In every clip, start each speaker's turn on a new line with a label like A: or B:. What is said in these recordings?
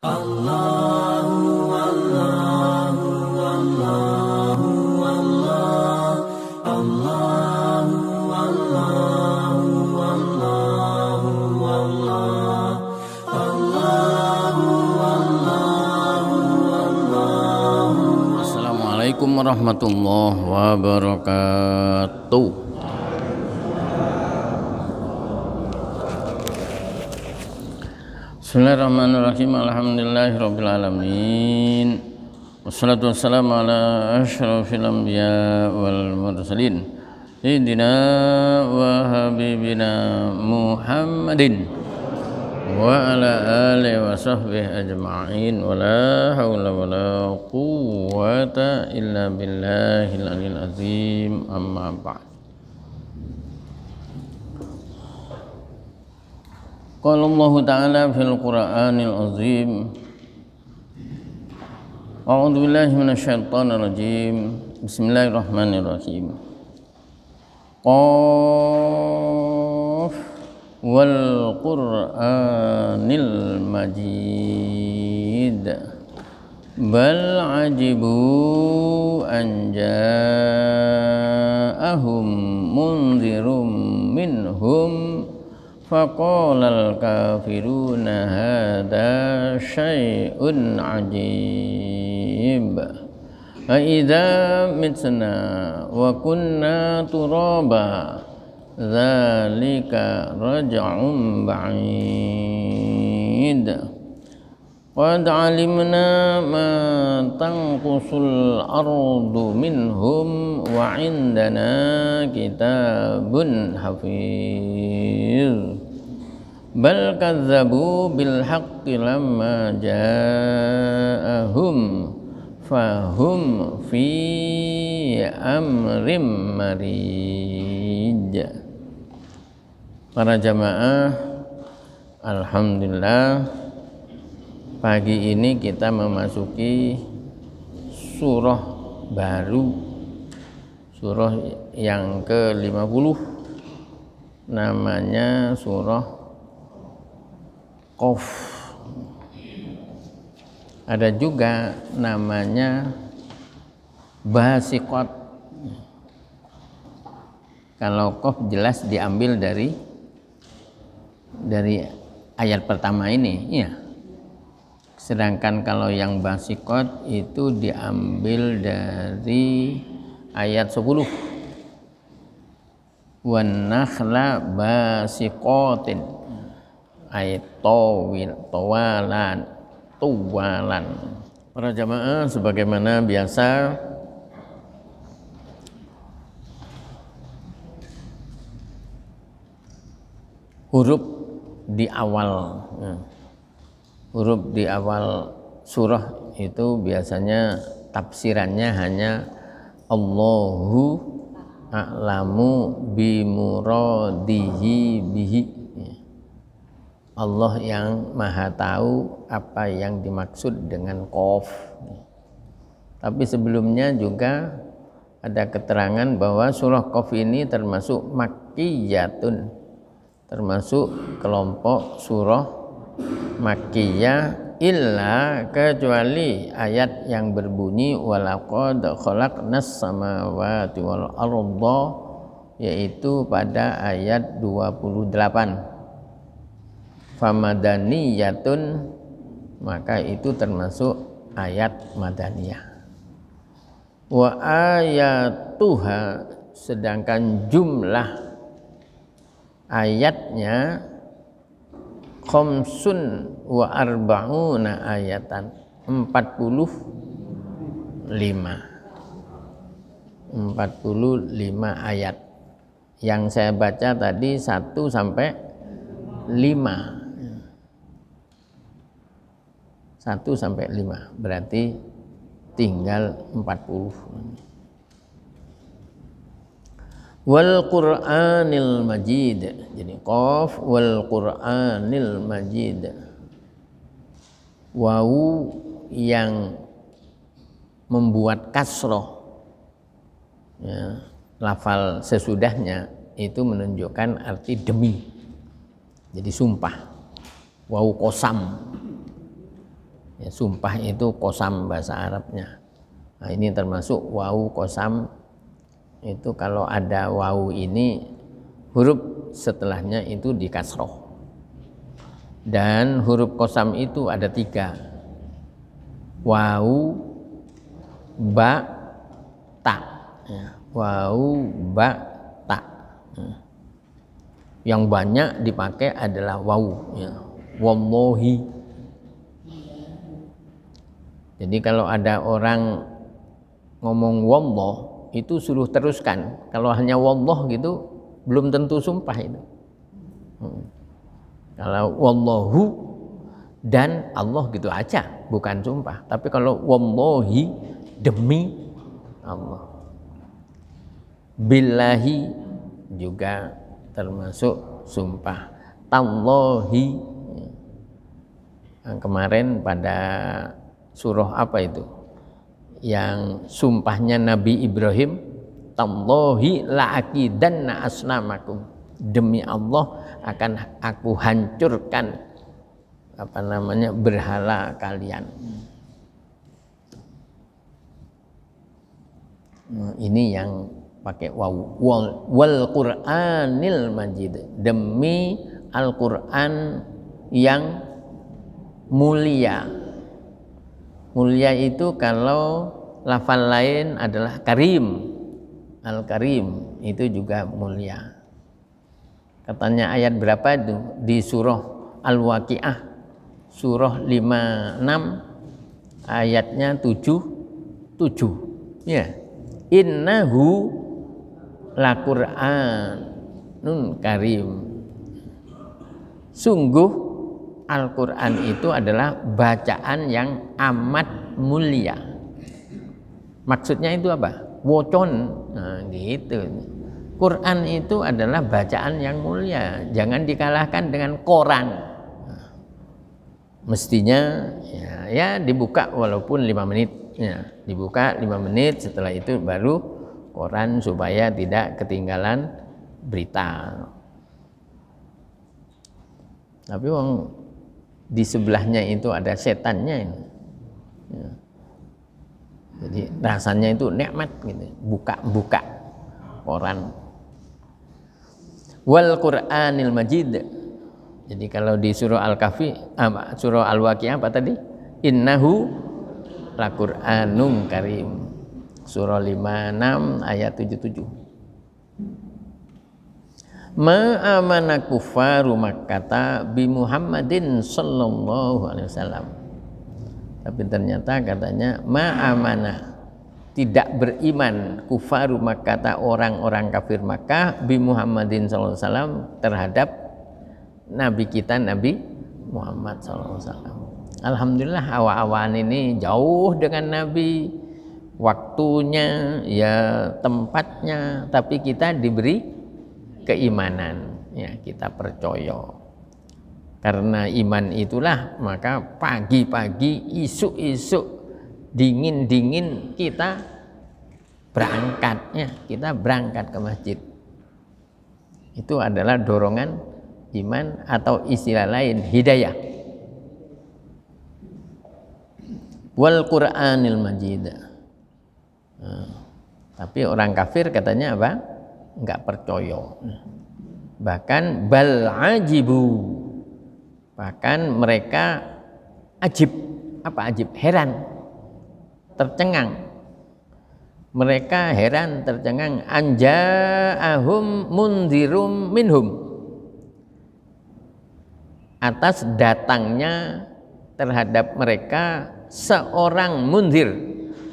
A: Allahu Allahu Allahu Allah Allahu Allahu Allahu Allah Allahu Allahu Allahu. Assalamualaikum warahmatullahi wabarakatuh. Bismillahirrahmanirrahim. Alhamdulillahirabbil alamin. Wassalatu wassalamu ala asyrafil anbiya wal mursalin sayyidina wa habibina Muhammadin wa ala alihi wa sahbihi ajma'in. Wa la haula wa la quwwata illa billahil aliyil azim. Amma ba'd. Qala Allah Ta'ala fil Qur'anil Azim. A'udzu billahi minasyaitonir rajim. Bismillahirrahmanirrahim. Qaf wal Qur'anil Majid. Bal ajibu an ja'ahum munzirum minhum faqalal kafiruna hadza syai'un ajib. A idza mitna wa kunna turaba dzalika raj'un ba'id. Qad 'alimna ma tanqusul ardu minhum wa 'indana kitabun hafiz. Bal kadzabu bil haqqi lamma ja'ahum fahum fi amrim marij. Para jamaah, alhamdulillah pagi ini kita memasuki surah baru, surah yang ke-50, namanya surah Qaf. Ada juga namanya Basiqat. Kalau Qaf jelas diambil dari ayat pertama ini, ya. Sedangkan kalau yang Basiqat itu diambil dari ayat 10. Wan nakhla basiqatin, ayat tawalan. Para jamaah, sebagaimana biasa huruf di awal surah itu biasanya tafsirannya hanya Allahu a'lamu bimuradihi bihi. Allah yang maha tahu apa yang dimaksud dengan Qaf. Tapi sebelumnya juga ada keterangan bahwa surah Qaf ini termasuk makkiyatun, termasuk kelompok surah makkiyah, illa kecuali ayat yang berbunyi walaqad khalaqnas samawati wal arda, yaitu pada ayat 28. Famadaniyatun, maka itu termasuk ayat madaniyah. Wa ayatuha, sedangkan jumlah ayatnya khamsun wa arba'una ayatan, 45 ayat. Yang saya baca tadi 1 sampai 5. 1 sampai 5 berarti tinggal 40. Wal Qur'anil Majid. Jadi Qaf wal Qur'anil Majid. Wawu yang membuat kasroh, ya, lafal sesudahnya itu menunjukkan arti demi. Jadi sumpah. Wawu qasam. Ya, sumpah itu qasam bahasa Arabnya. Nah, ini termasuk wau qasam. Itu kalau ada wau ini huruf setelahnya itu di kasroh. Dan huruf qasam itu ada 3. Wau, ba, ta. Ya, wau, ba, ta. Yang banyak dipakai adalah wau. Ya. Wallahi. Jadi kalau ada orang ngomong wallah itu suruh teruskan. Kalau hanya wallah gitu belum tentu sumpah itu. Kalau wallahu dan Allah gitu aja bukan sumpah. Tapi kalau wallahi demi Allah. Billahi juga termasuk sumpah. Tallahi. Yang kemarin pada surah apa itu? Yang sumpahnya Nabi Ibrahim, tallahi la'akidanna asnamakum, demi Allah akan aku hancurkan berhala kalian. Ini yang pakai waw. Wal Qur'anil Majid, demi Al-Qur'an yang mulia. Mulia itu kalau lafal lain adalah karim. Al-Karim itu juga mulia. Katanya ayat berapa itu di surah Al-Waqiah, surah 56 ayatnya 7. Ya. Innahu laqur'anun karim. Sungguh Al-Quran itu adalah bacaan yang amat mulia. Maksudnya itu apa? Wocon. Nah, gitu. Quran itu adalah bacaan yang mulia. Jangan dikalahkan dengan koran. Nah, mestinya ya dibuka walaupun 5 menit. Ya, dibuka 5 menit, setelah itu baru koran supaya tidak ketinggalan berita. Tapi di sebelahnya itu ada setannya ini. Ya. Jadi rasanya itu nikmat gitu. Buka koran. Wal Qur'anil Majid. Jadi kalau di surah Al-Kahfi, surah Al-Waqiah apa tadi? Innahu laqur'anun karim. Surah 56 ayat 77. Ma'amana kufaru Makkata bi Muhammadin sallallahu alaihi wasallam. Tapi ternyata katanya ma'amana, tidak beriman kufaru Makkata, orang-orang kafir Makkah, bi Muhammadin sallallahu alaihi wasallam terhadap nabi kita Nabi Muhammad sallallahu alaihi wasallam. Alhamdulillah awal-awal ini jauh dengan nabi, waktunya ya tempatnya, tapi kita diberi keimanan, ya kita percaya. Karena iman itulah maka pagi-pagi, isuk-isuk, dingin-dingin kita berangkat ke masjid. Itu adalah dorongan iman atau istilah lain hidayah. Wal Qur'anil Majid. Tapi orang kafir katanya apa? Enggak percaya. Bahkan bal ajibu, bahkan mereka ajib. Apa ajib? Heran, tercengang. Mereka heran, tercengang. Anja'ahum mundirum minhum, atas datangnya terhadap mereka seorang mundir,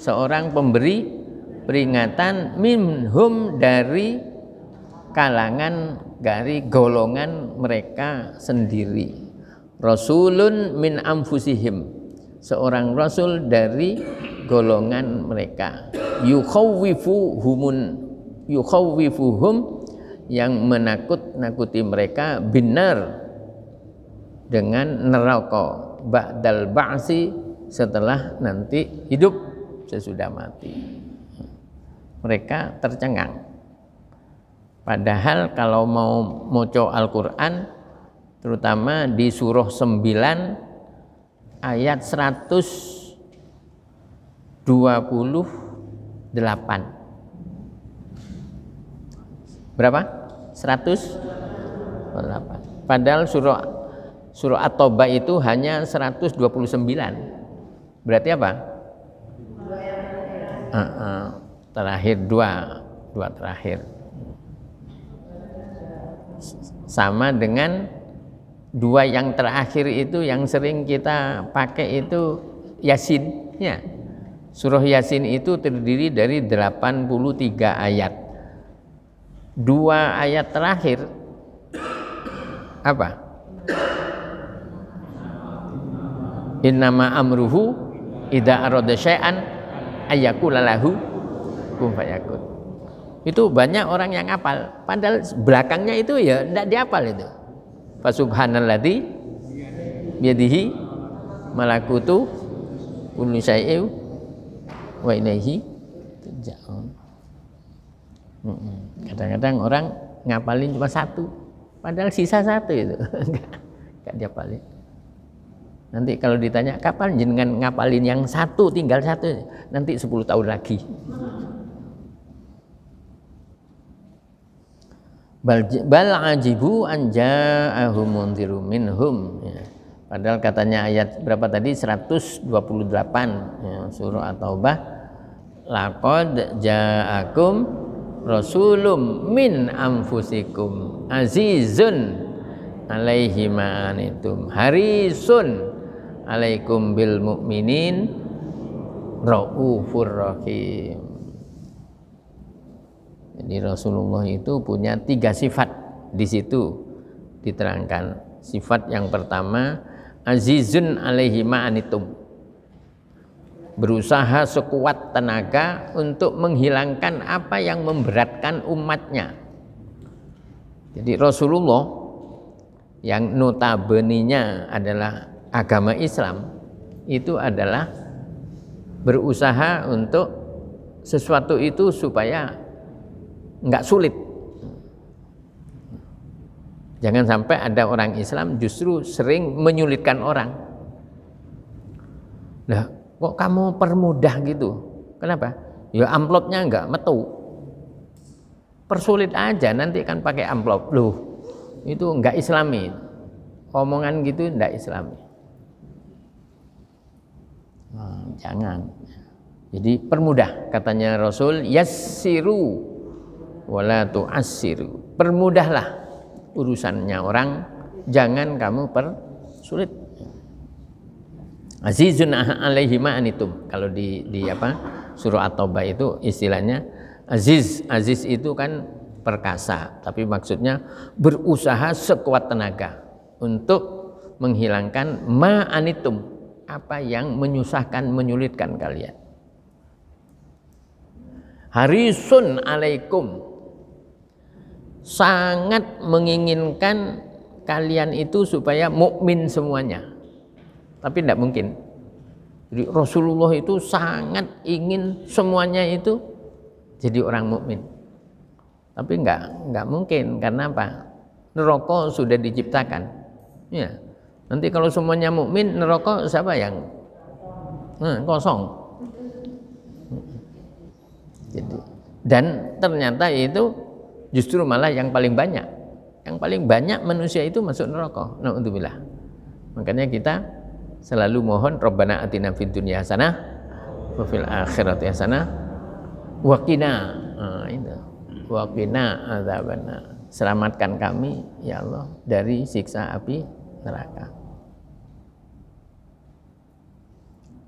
A: seorang pemberi peringatan, minhum, dari kalangan, dari golongan mereka sendiri. Rasulun min anfusihim, seorang rasul dari golongan mereka. Yukhawwifuhum, yang menakut-nakuti mereka, binar, dengan neraka, ba'dal ba'si, setelah nanti hidup sesudah mati. Mereka tercengang. Padahal kalau mau maca Al-Quran, terutama di surah 9 ayat 128. Berapa? 128. Padahal surah At-Taubah itu hanya 129. Berarti apa? Terakhir dua terakhir. Sama dengan dua yang terakhir itu yang sering kita pakai itu Yasin, ya. Surah Yasin itu terdiri dari 83 ayat. Dua ayat terakhir apa? Innama amruhu idza arada syai'an ayyaqula lahu kun fayakun. Itu banyak orang yang hafal, padahal belakangnya itu ya tidak dihafal itu. Fa subhanalladzi biyadihi malakutu kulli syai'in wa ilaihi turja'un. Kadang-kadang orang ngapalin cuma satu, padahal sisa satu itu enggak dihafalin. Nanti kalau ditanya kapan jenengan ngapalin yang satu, tinggal satu, nanti 10 tahun lagi. Bal ajibu an ja'ahum mundzirum minhum, ya. Padahal katanya ayat berapa tadi? 128 ya, surah At-Taubah. Laqad ja'akum rasulum min anfusikum azizun alaihi ma anitum harisun alaikum bil mu'minin raufur rahim. Jadi Rasulullah itu punya 3 sifat di situ diterangkan. Sifat yang pertama azizun alaihi ma anitum, berusaha sekuat tenaga untuk menghilangkan apa yang memberatkan umatnya. Jadi Rasulullah yang notabene-nya adalah agama Islam itu adalah berusaha untuk sesuatu itu supaya enggak sulit. Jangan sampai ada orang Islam justru sering menyulitkan orang. Lah, kok kamu permudah gitu? Kenapa? Ya amplopnya enggak metu. Persulit aja, nanti kan pakai amplop. Loh, itu enggak Islami. Omongan gitu enggak Islami. Jangan. Jadi permudah, katanya Rasul, yassiru wala tu'assiru. Permudahlah urusannya orang, jangan kamu persulit. Azizun alaihi ma anitum. Kalau di surah At-Taubah itu istilahnya aziz. Aziz itu kan perkasa, tapi maksudnya berusaha sekuat tenaga untuk menghilangkan ma anitum, apa yang menyusahkan, menyulitkan kalian. Harisun alaikum, sangat menginginkan kalian itu supaya mukmin semuanya. Tapi tidak mungkin. Jadi Rasulullah itu sangat ingin semuanya itu jadi orang mukmin. Tapi enggak mungkin, karena apa? Neraka sudah diciptakan. Ya. Nanti kalau semuanya mukmin, neraka siapa yang kosong. Jadi, dan ternyata itu justru malah yang paling banyak. Yang paling banyak manusia itu masuk neraka. Na'udzubillah. Makanya kita selalu mohon Rabbana atina fid dunya hasanah wa fil akhirati hasanah wa qina. Itu. Wa qina adzabannar. Selamatkan kami ya Allah dari siksa api neraka.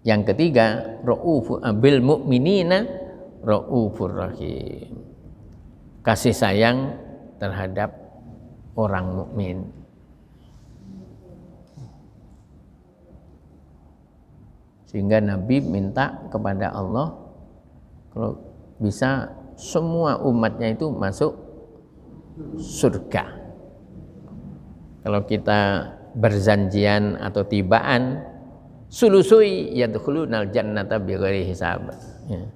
A: Yang ketiga, ra'uful bil mu'minina raufur rahim. Kasih sayang terhadap orang mukmin. Sehingga Nabi minta kepada Allah kalau bisa semua umatnya itu masuk surga. Kalau kita berzanjian atau tibaan, sulusui yadkhulunal jannata bighairi hisab. Ya.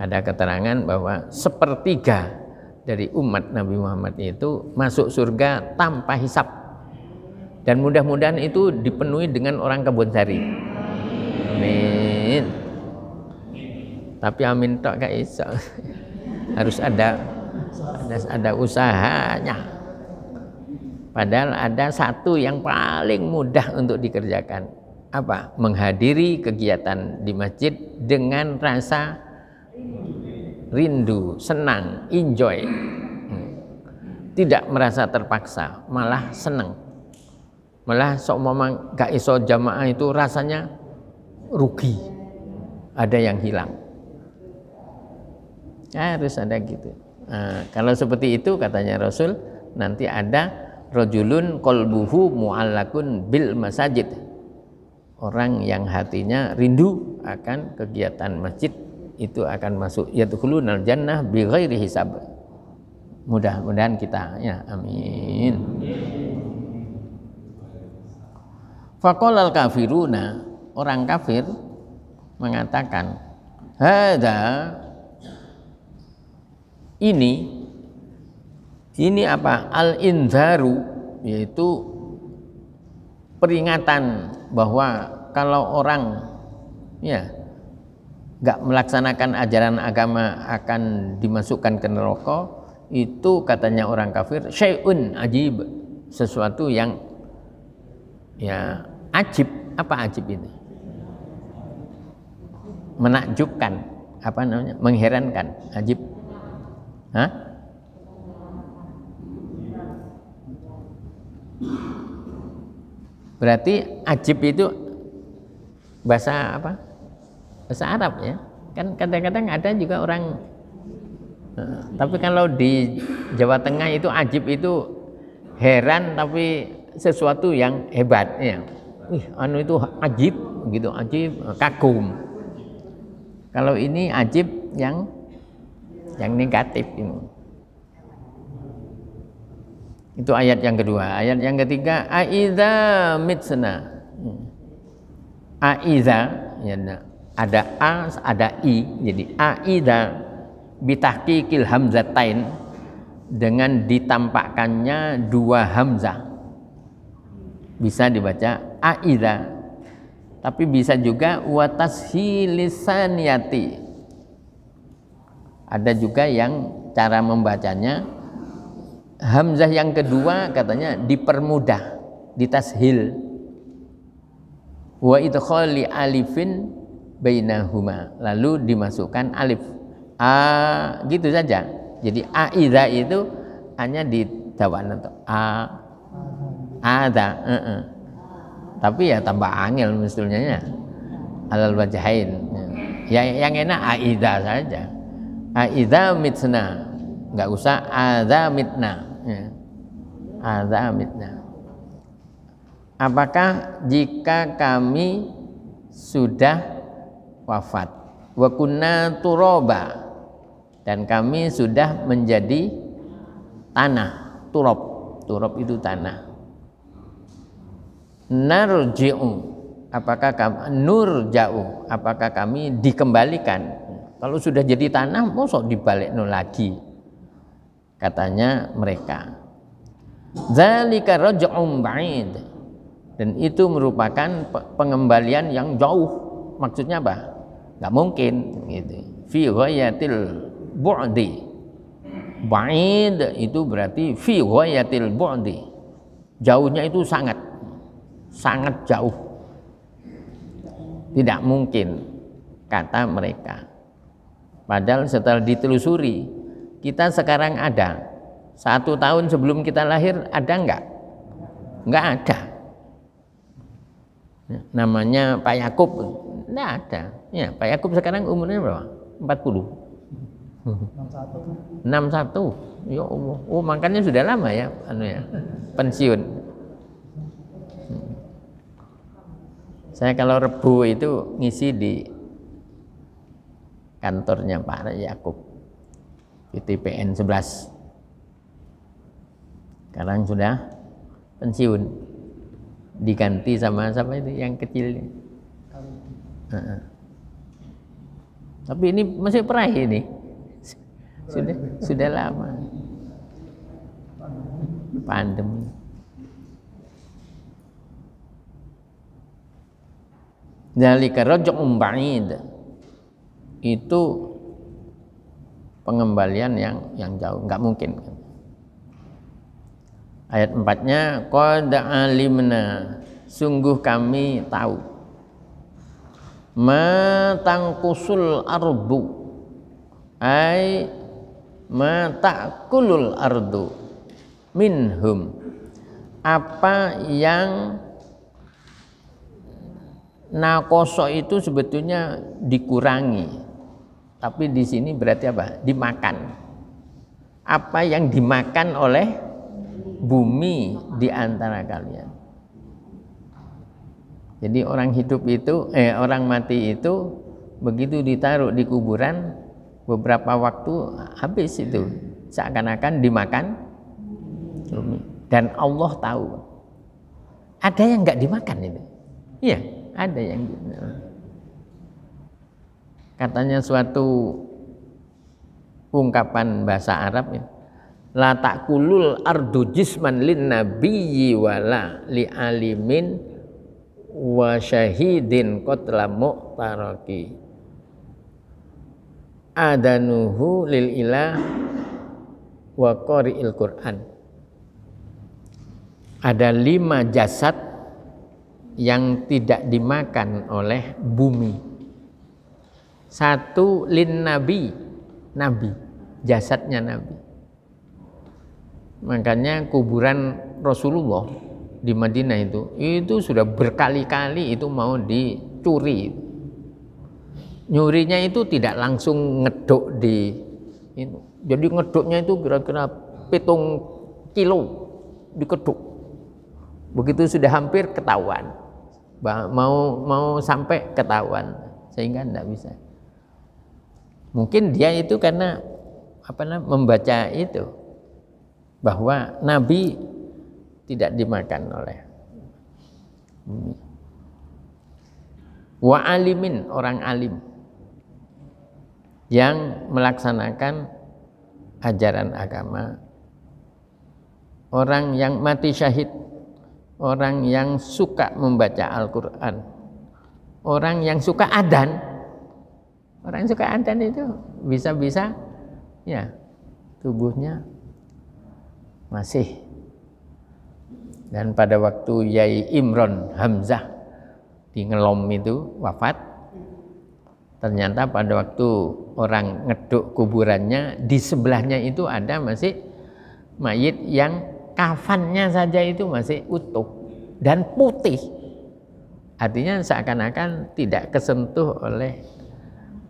A: Ada keterangan bahwa 1/3 dari umat Nabi Muhammad itu masuk surga tanpa hisab. Dan mudah-mudahan itu dipenuhi dengan orang kebun sari. Amin. Tapi amin tok gak iso. Harus ada usahanya. Padahal ada satu yang paling mudah untuk dikerjakan. Apa? Menghadiri kegiatan di masjid dengan rasa rindu, senang, enjoy. Tidak merasa terpaksa, malah senang. Malah seumpama gak iso jamaah itu rasanya rugi. Ada yang hilang. Harus ada gitu. Nah, kalau seperti itu katanya Rasul, nanti ada rajulun qalbuhu mu'allakun bil masajid. Orang yang hatinya rindu akan kegiatan masjid itu akan masuk yadkhulunal jannah bighairi hisab. Mudah-mudahan kita ya, amin. Faqalal kafiruna, orang kafir mengatakan, hadza, ini apa? Al-indharu, yaitu peringatan bahwa kalau orang ya nggak melaksanakan ajaran agama akan dimasukkan ke neraka. Itu katanya orang kafir syai'un ajib, sesuatu yang ya ajib. Apa ajib ini? Menakjubkan, apa namanya? Mengherankan, ajib. Hah? Berarti ajib itu bahasa apa? Bahasa Arab ya. Kan kadang-kadang ada juga orang, tapi kalau di Jawa Tengah itu ajib itu heran tapi sesuatu yang hebat ya. Anu itu ajib gitu, ajib, kagum. Kalau ini ajib yang negatif ini. Itu ayat yang kedua. Ayat yang ketiga, aiza mitsna. Aiza ya, ada a, ada i. Jadi aiza bitahqiqil hamzatain, dengan ditampakkannya dua hamzah. Bisa dibaca aiza. Tapi bisa juga wa tashilisaniati. Ada juga yang cara membacanya hamzah yang kedua katanya dipermudah, ditashil. Wa idkhali alifin bainahuma, lalu dimasukkan alif. Gitu saja. Jadi aiza itu hanya didawan untuk ada. Tapi ya tambah angel mestinya ya. Alal wajhain. Ya, yang enak aiza saja. Aiza mitna, nggak usah adza mitna ya. Adza mitna. Apakah jika kami sudah wafat, wa kunna turaba, dan kami sudah menjadi tanah, turab itu tanah, narji'u, apakah kami nurja'u, apakah kami dikembalikan? Kalau sudah jadi tanah, mosok dibalik lagi, katanya mereka. Zalika raj'un ba'id, dan itu merupakan pengembalian yang jauh. Maksudnya apa? Nggak mungkin gitu. Fi ghayatil bu'di. Ba'id itu berarti fi ghayatil bu'di. Jauhnya itu sangat jauh. Tidak mungkin, kata mereka. Padahal setelah ditelusuri, kita sekarang ada. 1 tahun sebelum kita lahir ada enggak? Enggak ada. Namanya Pak Yakub, enggak ada. Ya, Pak Yakub sekarang umurnya berapa? 40. 61. Ya Allah. Oh, makanya sudah lama ya, pensiun. Saya kalau Rebu itu ngisi di kantornya Pak Yakub di TPN 11. Sekarang sudah pensiun, diganti sama siapa itu yang kecil. Tapi ini masih peraih ini, sudah lama pandemi. Dzalika raj'un ba'id. Itu pengembalian yang jauh, enggak mungkin. Ayat 4-nya qad alimna, sungguh kami tahu, ma tangkusul ardu, ai ma ta'kulul ardu minhum, apa yang nakoso itu sebetulnya dikurangi, tapi di sini berarti apa? Dimakan. Apa yang dimakan oleh bumi di antara kalian. Jadi orang hidup itu, orang mati itu begitu ditaruh di kuburan, beberapa waktu habis itu, seakan-akan dimakan bumi. Dan Allah tahu. Ada yang nggak dimakan itu. Iya, ada yang katanya suatu ungkapan bahasa Arab ya. La ta'kulul ardu jisman lin nabiyyi wala li alimin wa syahidin qatla mu'taraki adanuhu lil ilah wa qari'il Qur'an. Ada 5 jasad yang tidak dimakan oleh bumi. 1 lin nabi, nabi, jasadnya nabi. Makanya kuburan Rasulullah di Madinah itu sudah berkali-kali itu mau dicuri. Nyurinya itu tidak langsung ngeduk di itu. Jadi ngeduknya itu kira-kira 7 kilo dikeduk. Begitu sudah hampir ketahuan, mau sampai ketahuan, sehingga tidak bisa. Mungkin dia itu karena membaca itu, bahwa Nabi tidak dimakan oleh bumi. Wa alimin, orang alim yang melaksanakan ajaran agama, orang yang mati syahid, orang yang suka membaca Al-Quran, orang yang suka adzan. Orang yang suka adzan itu bisa-bisa ya tubuhnya masih. Dan pada waktu Yai Imron Hamzah di Ngelom itu wafat, ternyata pada waktu orang ngeduk kuburannya, di sebelahnya itu ada masih mayit yang kafannya saja itu masih utuh dan putih. Artinya seakan-akan tidak kesentuh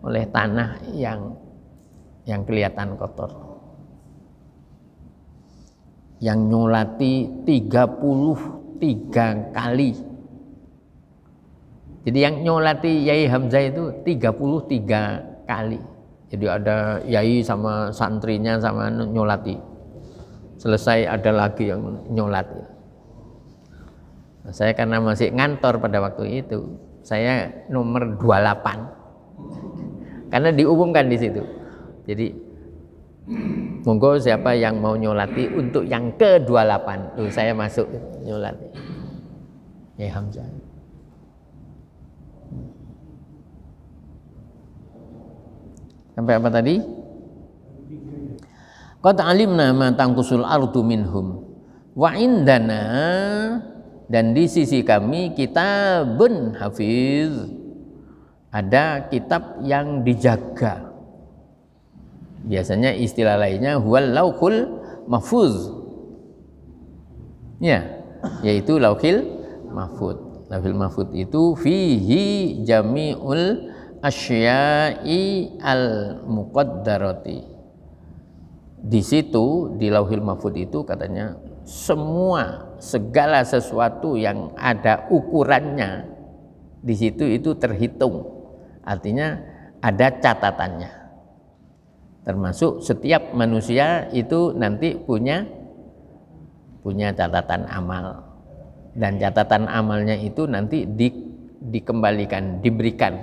A: oleh tanah yang kelihatan kotor. Yang nyolati 33 kali. Jadi yang nyolati Yai Hamzah itu 33 kali. Jadi ada Yai sama santrinya sama nyolati. Selesai ada lagi yang nyolati. Nah, saya karena masih ngantor pada waktu itu, saya nomor 28. Karena diumumkan di situ. Jadi monggo siapa yang mau nyolati untuk yang ke-28. Tuh saya masuk nyolati. Ya Hamzah. Sampai apa tadi? Qad alimna ma tangkusul ardu minhum wa indana, dan di sisi kami kitabun hafiz, ada kitab yang dijaga. Biasanya istilah lainnya huwal lauhul mahfuz. Ya, yaitu lauhil mahfuz. Lauhil mahfuz itu fihi jami'ul asya'i al muqaddarati. Di situ di lauhil mahfuz itu katanya segala sesuatu yang ada ukurannya di situ itu terhitung. Artinya ada catatannya. Termasuk setiap manusia itu nanti punya catatan amal, dan catatan amalnya itu nanti dikembalikan, diberikan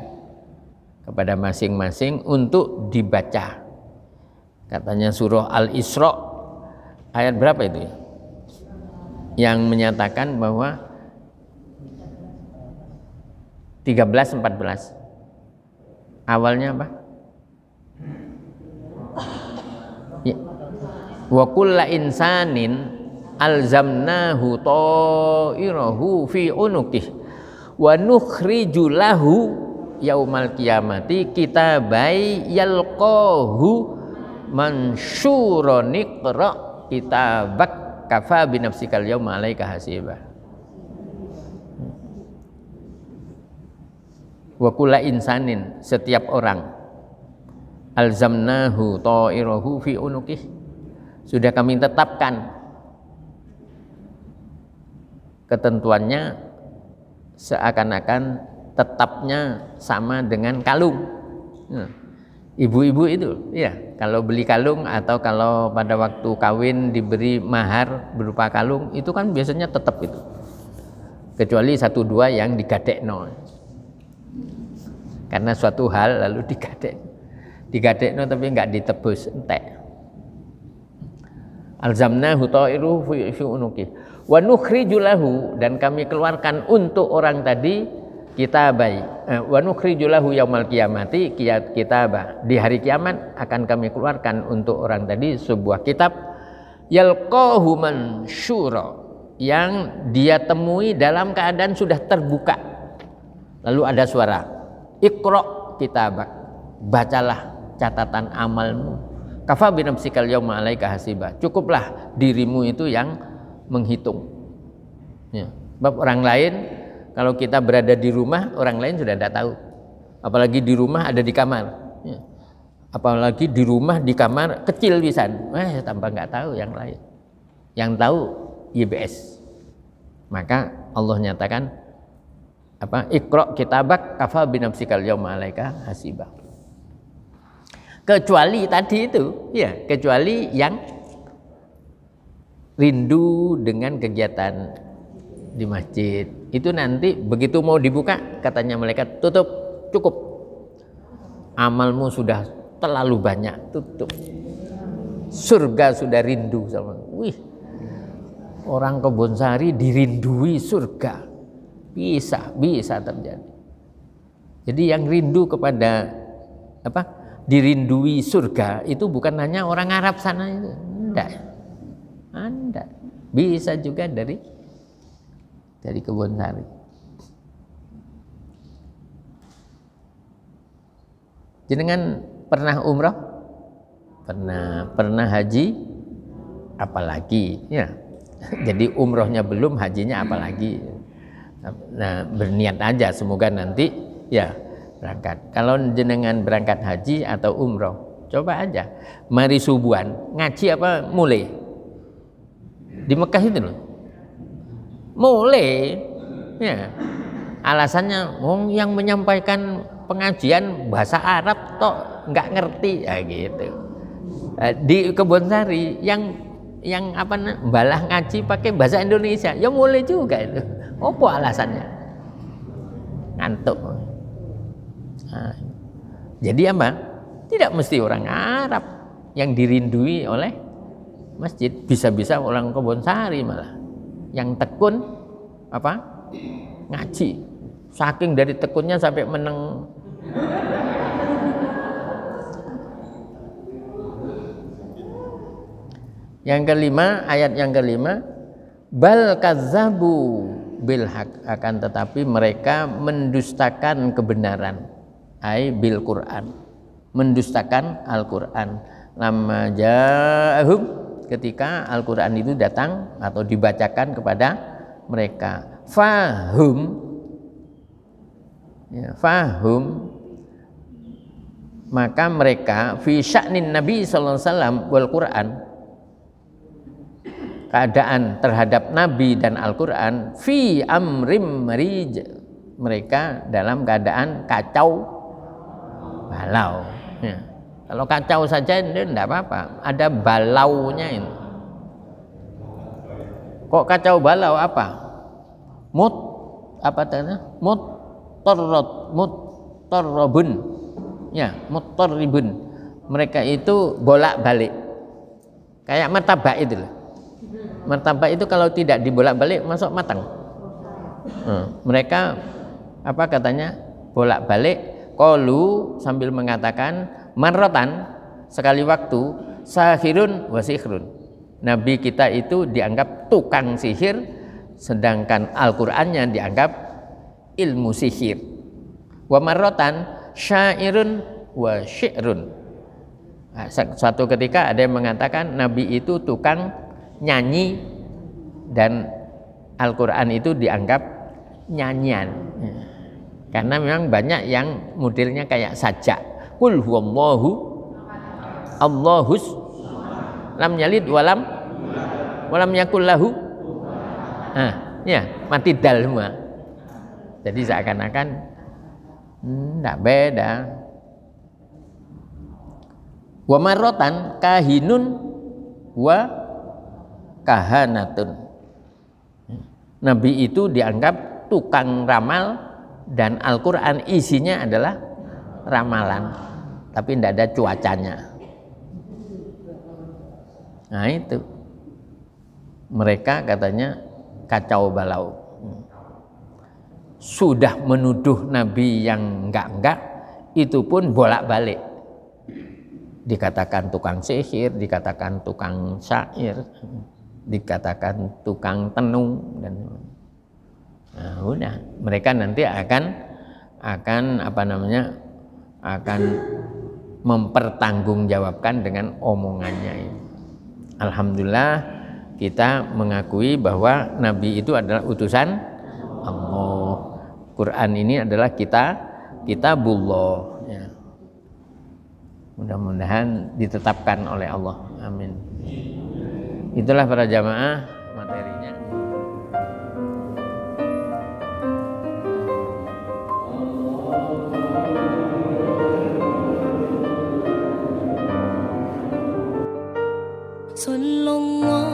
A: kepada masing-masing untuk dibaca. Katanya surah Al-Isra ayat berapa itu ya? Yang menyatakan bahwa 13, 14. Awalnya apa? Ya. Wa kulla insanin alzamnahu ta'irahu fi unuqih wa nukhriju lahu yaumal qiyamati kitabai yalqahu mansyuran iqra kitabak kafa binafsikal yauma 'alaika hasiba. Wa kulla insanin, setiap orang, alzamnahu ta'irahu fi unuqih, sudah kami tetapkan ketentuannya seakan-akan tetapnya sama dengan kalung. Ibu-ibu itu, ya, kalau beli kalung atau kalau pada waktu kawin diberi mahar berupa kalung, itu kan biasanya tetap itu. Kecuali 1-2 yang digadekno. Karena suatu hal lalu digadekno tapi enggak ditebus, entek. Alzamnahu ta'iru fi unuqih wa nukhriju lahu, dan kami keluarkan untuk orang tadi kitabai wa nukhriju lahu yaumal qiyamati kitabah, di hari kiamat akan kami keluarkan untuk orang tadi sebuah kitab yalqahu mansyura, yang dia temui dalam keadaan sudah terbuka. Lalu ada suara, iqra kitabak, bacalah catatan amalmu, kafa binafsikal yauma 'alaika hasiba, cukuplah dirimu itu yang menghitung. Ya. Sebab orang lain, kalau kita berada di rumah, orang lain sudah tidak tahu. Apalagi di rumah ada di kamar. Ya. Apalagi di rumah di kamar kecil pisan, tambah nggak tahu yang lain. Yang tahu YBS. Maka Allah nyatakan apa? Iqra kitabak kafa binafsikal yauma 'alaika hasiba. Kecuali tadi itu, ya, kecuali yang rindu dengan kegiatan di masjid. Itu nanti begitu mau dibuka, katanya malaikat, tutup, cukup. Amalmu sudah terlalu banyak, tutup. Surga sudah rindu sama. Wih, orang Kebonsari dirindui surga. Bisa terjadi. Jadi yang rindu kepada apa? Dirindui surga itu bukan hanya orang Arab sana itu. Enggak. Anda bisa juga dari Kebonsari. Jenengan pernah umrah? Pernah haji? Apalagi, ya. Jadi umrohnya belum, hajinya apalagi. Nah, berniat aja semoga nanti ya berangkat. Kalau jenengan berangkat haji atau umroh, coba aja mari subuhan ngaji apa mulai di Mekah itu loh, mulai ya. Alasannya yang menyampaikan pengajian bahasa Arab tok nggak ngerti ya gitu. Di Kebonsari yang apa balah ngaji pakai bahasa Indonesia ya mulai juga itu. Apa alasannya? Ngantuk. Nah, jadi apa? Tidak mesti orang Arab yang dirindui oleh masjid, bisa-bisa orang Kebonsari malah yang tekun apa? Ngaji. Saking dari tekunnya sampai meneng. Yang kelima, ayat yang kelima, bal kazzabu bil haq, akan tetapi mereka mendustakan kebenaran, ai bil Quran, mendustakan Al-Quran. Lamma ja'ahum, ketika Al-Quran itu datang atau dibacakan kepada mereka. Fahum, ya, fahum, maka mereka fi sya'nin Nabi sallallahu alaihi wasallam wal Quran, keadaan terhadap Nabi dan Al-Quran, fi amrim marij, mereka dalam keadaan kacau balau. Ya. Kalau kacau saja itu tidak apa-apa, ada balaunya ini. Kok kacau balau apa? Muttarribun. Ya, muttarribun. Mereka itu bolak-balik. Kayak martabak itu loh. Martabak itu kalau tidak dibolak-balik masuk matang. Mereka Apa katanya? Bolak-balik qalu sambil mengatakan marrotan sekali waktu sahirun wa sihrun. Nabi kita itu dianggap tukang sihir, sedangkan Al-Qur'annya dianggap ilmu sihir. Wa marrotan syairun wa syi'run. Nah, suatu ketika ada yang mengatakan Nabi itu tukang nyanyi dan Al-Quran itu dianggap nyanyian. Karena memang banyak yang modelnya kayak sajak. Qul huwallahu Allahus lam yalid walam yakul lahu. Nah, ya, mati dal semua. Jadi seakan-akan enggak beda. Wa marrotan kahinun wa kahanatun. Nabi itu dianggap tukang ramal dan Al-Quran isinya adalah ramalan, tapi tidak ada cuacanya. Nah itu mereka katanya kacau balau, sudah menuduh Nabi yang enggak, itu pun bolak-balik, dikatakan tukang sihir, dikatakan tukang syair, dikatakan tukang tenung, dan nah, udah mereka nanti akan akan mempertanggungjawabkan dengan omongannya ini. Alhamdulillah kita mengakui bahwa Nabi itu adalah utusan Allah. Quran ini adalah kitabullah ya. Mudah-mudahan ditetapkan oleh Allah. Amin. Itulah para jamaah materinya.
B: Sallallahu